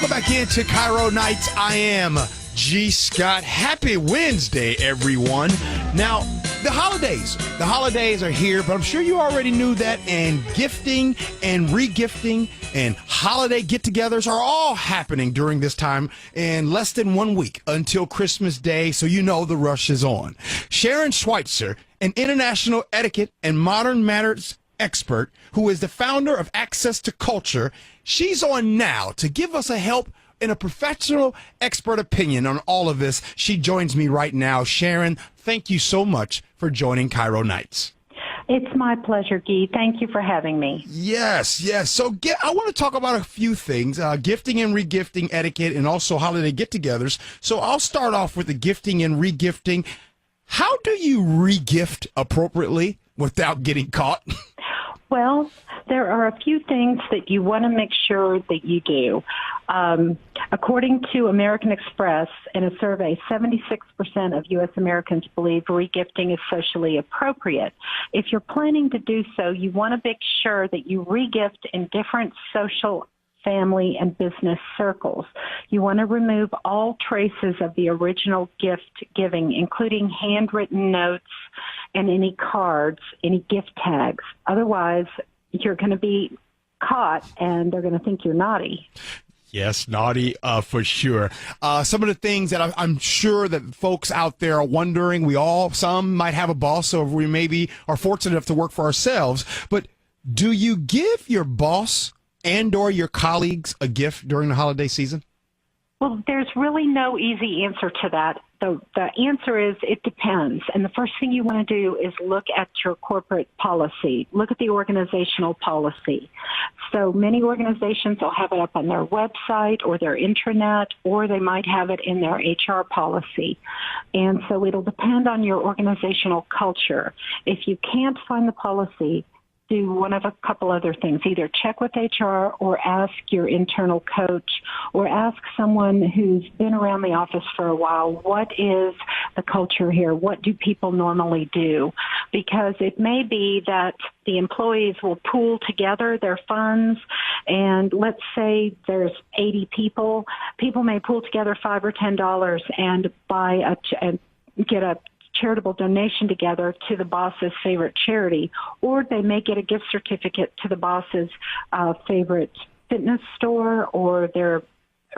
Welcome back into KIRO Nights. I am G. Scott. Happy Wednesday, everyone. Now, the holidays are here, but I'm sure you already knew that, and gifting and regifting and holiday get-togethers are all happening during this time in less than 1 week until Christmas Day, so you know the rush is on. Sharon Schweitzer, an international etiquette and modern manners expert who is the founder of Access to Culture, she's on now to give us a help and a professional expert opinion on all of this. She joins me right now. Sharon, thank you so much for joining KIRO Nights. It's my pleasure, Guy. Thank you for having me. Yes. So I want to talk about a few things, gifting and regifting etiquette and also holiday get-togethers. So I'll start off with the gifting and regifting. How do you regift appropriately without getting caught? Well, there are a few things that you want to make sure that you do. According to American Express, in a survey, 76% of U.S. Americans believe regifting is socially appropriate. If you're planning to do so, you want to make sure that you regift in different social, family, and business circles. You want to remove all traces of the original gift giving, including handwritten notes and any cards, any gift tags. Otherwise, you're going to be caught and they're going to think you're naughty. Yes, naughty for sure. Some of the things that I'm sure that folks out there are wondering, some might have a boss, or we maybe are fortunate enough to work for ourselves, but do you give your boss and or your colleagues a gift during the holiday season? Well, there's really no easy answer to that. The answer is it depends. And the first thing you want to do is look at your corporate policy. Look at the organizational policy. So many organizations will have it up on their website or their intranet, or they might have it in their HR policy. And so it'll depend on your organizational culture. If you can't find the policy, do one of a couple other things. Either check with HR or ask your internal coach or ask someone who's been around the office for a while, what is the culture here? What do people normally do? Because it may be that the employees will pool together their funds, and let's say there's 80 people. People may pool together $5 or $10 and get a charitable donation together to the boss's favorite charity, or they may get a gift certificate to the boss's favorite fitness store or their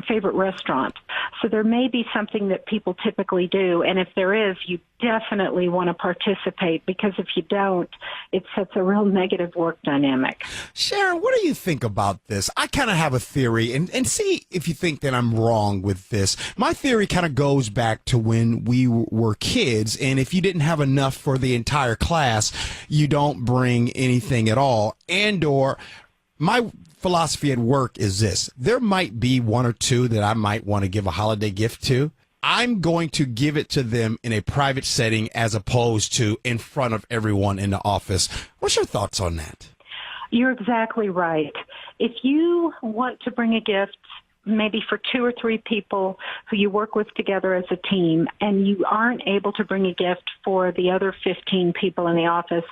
favorite restaurant. So there may be something that people typically do, and if there is, you definitely want to participate, because if you don't, it sets a real negative work dynamic. Sharon, what do you think about this? I kind of have a theory, and see if you think that I'm wrong with this. My theory kind of goes back to when we were kids, and if you didn't have enough for the entire class, you don't bring anything at all. And or my philosophy at work is this: there might be one or two that I might want to give a holiday gift to. I'm going to give it to them in a private setting as opposed to in front of everyone in the office. What's your thoughts on that? You're exactly right. If you want to bring a gift, maybe for 2 or 3 people who you work with together as a team, and you aren't able to bring a gift for the other 15 people in the office,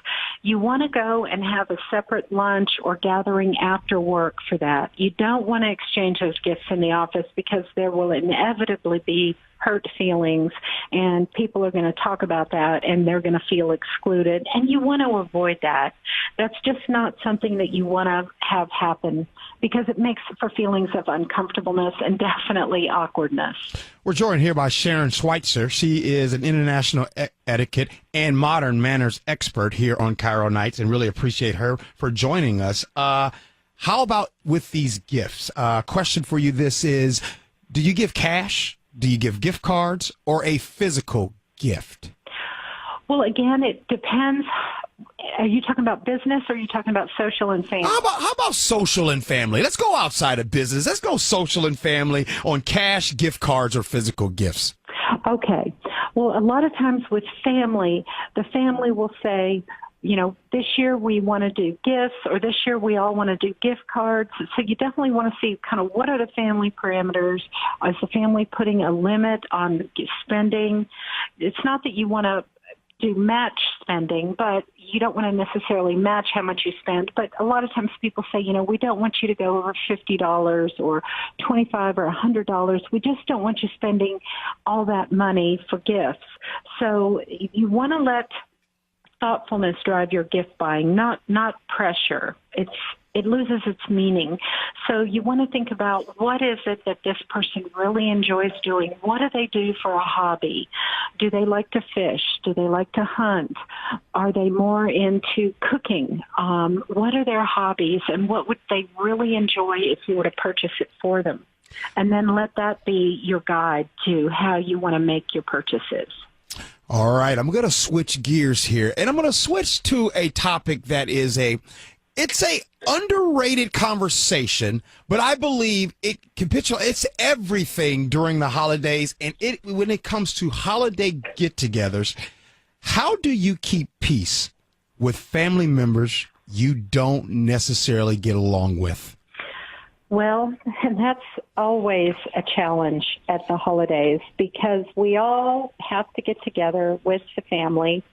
you want to go and have a separate lunch or gathering after work for that. You don't want to exchange those gifts in the office, because there will inevitably be hurt feelings, and people are going to talk about that, and they're going to feel excluded, and you want to avoid that. That's just not something that you want to have happen, because it makes for feelings of uncomfortableness and definitely awkwardness. We're joined here by Sharon Schweitzer. She is an international etiquette and modern manners expert here on KIRO Nights, and really appreciate her for joining us. How about with these gifts? Question for you, this is, do you give cash? Do you give gift cards or a physical gift? Well, again, it depends. Are you talking about business, or are you talking about social and family? How about social and family? Let's go outside of business. Let's go social and family on cash, gift cards, or physical gifts. Okay. Well, a lot of times with family, the family will say, this year we want to do gifts, or this year we all want to do gift cards. So you definitely want to see kind of what are the family parameters. Is the family putting a limit on spending? It's not that you want to do match spending, but you don't want to necessarily match how much you spend. But a lot of times people say, we don't want you to go over $50 or $25 or $100. We just don't want you spending all that money for gifts. So you want to let thoughtfulness drive your gift buying, not pressure. It loses its meaning. So you want to think about, what is it that this person really enjoys doing? What do they do for a hobby? Do they like to fish? Do they like to hunt? Are they more into cooking? What are their hobbies, and what would they really enjoy if you were to purchase it for them? And then let that be your guide to how you want to make your purchases. All right, I'm going to switch gears here, and I'm going to switch to a topic that is it's a underrated conversation, but I believe it it's everything during the holidays, and when it comes to holiday get-togethers, how do you keep peace with family members you don't necessarily get along with? Well, and that's always a challenge at the holidays, because we all have to get together with the family.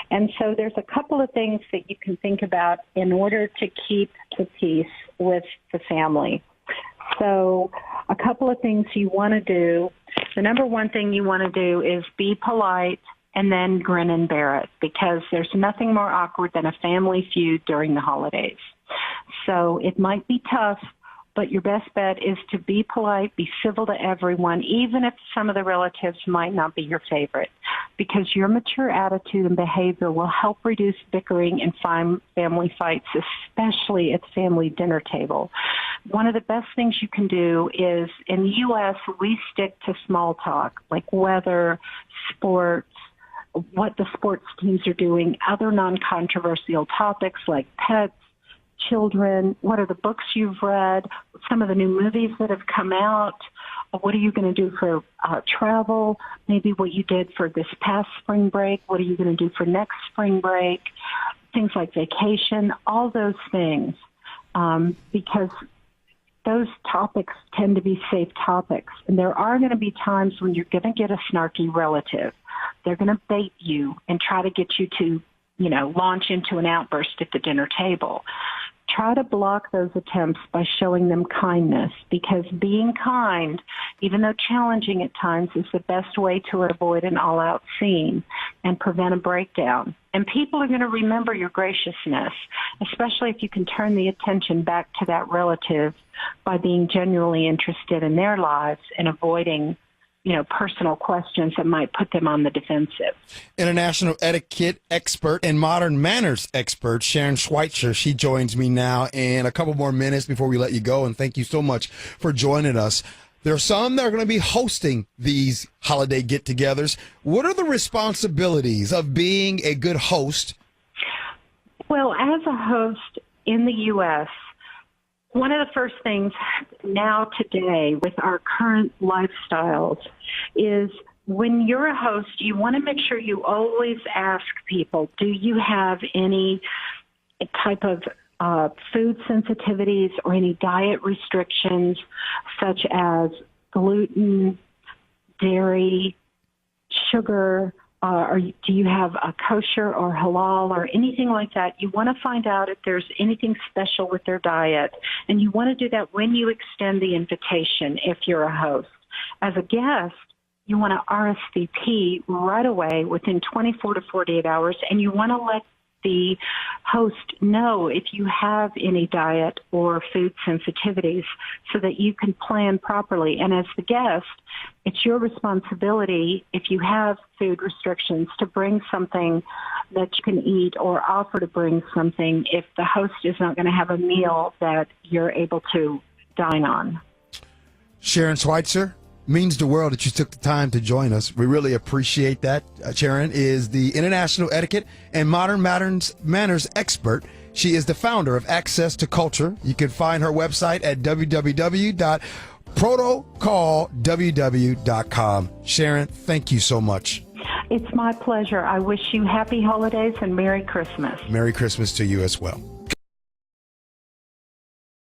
And so there's a couple of things that you can think about in order to keep the peace with the family. So a couple of things you want to do. The number one thing you want to do is be polite and then grin and bear it, because there's nothing more awkward than a family feud during the holidays. So it might be tough, but your best bet is to be polite, be civil to everyone, even if some of the relatives might not be your favorite, because your mature attitude and behavior will help reduce bickering and family fights, especially at the family dinner table. One of the best things you can do is, in the U.S., we stick to small talk, like weather, sports, what the sports teams are doing, other non-controversial topics like pets, children, what are the books you've read, some of the new movies that have come out, what are you going to do for travel, maybe what you did for this past spring break, what are you going to do for next spring break, things like vacation, all those things, because those topics tend to be safe topics. And there are going to be times when you're going to get a snarky relative. They're going to bait you and try to get you to, launch into an outburst at the dinner table. Try to block those attempts by showing them kindness, because being kind, even though challenging at times, is the best way to avoid an all-out scene and prevent a breakdown. And people are going to remember your graciousness, especially if you can turn the attention back to that relative by being genuinely interested in their lives and avoiding personal questions that might put them on the defensive. International etiquette expert and modern manners expert Sharon Schweitzer. She joins me now in a couple more minutes before we let you go, and thank you so much for joining us. There are some that are going to be hosting these holiday get-togethers. What are the responsibilities of being a good host? Well, as a host in the U.S., one of the first things now today with our current lifestyles is, when you're a host, you want to make sure you always ask people, do you have any type of food sensitivities or any diet restrictions, such as gluten, dairy, sugar, or do you have a kosher or halal or anything like that? You want to find out if there's anything special with their diet, and you want to do that when you extend the invitation if you're a host. As a guest, you want to RSVP right away within 24 to 48 hours, and you want to let the host know if you have any diet or food sensitivities so that you can plan properly. And as the guest, it's your responsibility, if you have food restrictions, to bring something that you can eat, or offer to bring something if the host is not going to have a meal that you're able to dine on. Sharon Schweitzer, means the world that you took the time to join us. We really appreciate that. Sharon is the International Etiquette and Modern Manners expert. She is the founder of Access to Culture. You can find her website at www.protocolww.com. Sharon, thank you so much. It's my pleasure. I wish you happy holidays and Merry Christmas. Merry Christmas to you as well.